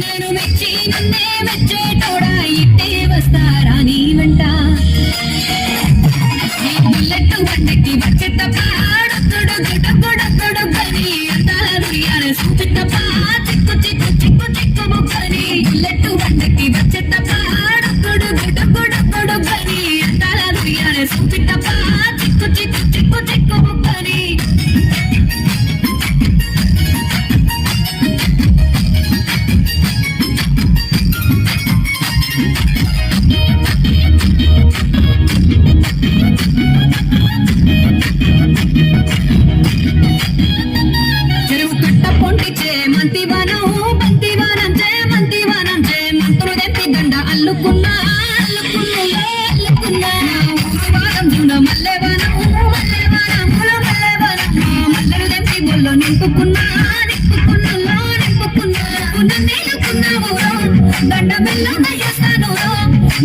నేను మెచ్చి నన్నే మెచ్చేటోడా ఇట్టే వస్తారా నీ వెంట బుల్లెట్ బండికి వచ్చే తప్ప గొడగొడగొడగొడగని అంటారు యారే సూచి తప్ప చిక్కు చిక్కు చిక్కు చిక్కు ముక్కని బుల్లెట్ బండికి వచ్చే తప్ప గొడగొడగొడగొడగని అంటారు యారే సూచి తప్ప చిక్కు చిక్కు చిక్కు చిక్కు ముక్కని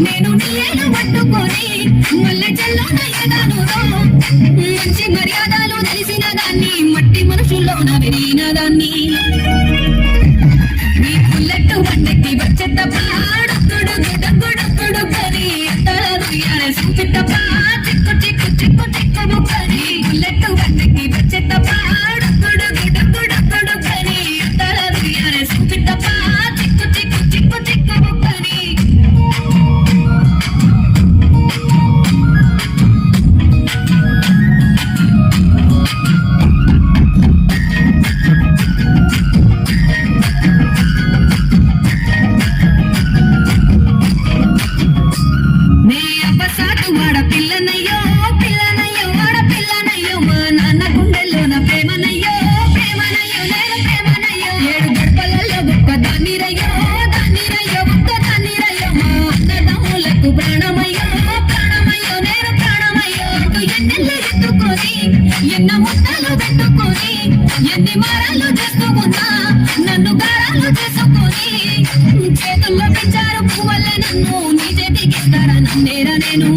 నేను నీళ్ళు పట్టుకొని మల్లె చెల్లోన ఎదాను మంచి మర్యాదలు తెలిసిన దాన్ని మట్టి మనుషుల్లోన పెరిగిన దాన్ని నీ బుల్లెట్ బండికి వచ్చే తప్ప డొక్కుడు పని సూచి తప్ప చిక్కు చిక్కు చిక్కు చిక్కు ముక్కని బుల్లెట్ బండికి వచ్చే తప్ప డొక్కుడు పని సూచి తప్ప చిక్కు చిక్కు చిక్కు చిక్కు ముక్కని ఎన్న ముద్దలు పెట్టుకొని ఎన్ని మారాలు చేసుకున్నా నన్ను గారాలు చేసుకొని చేతుల్లో పెంచారు పువ్వులే నన్ను నీ చేతికిస్తారా నన్నేరా నేను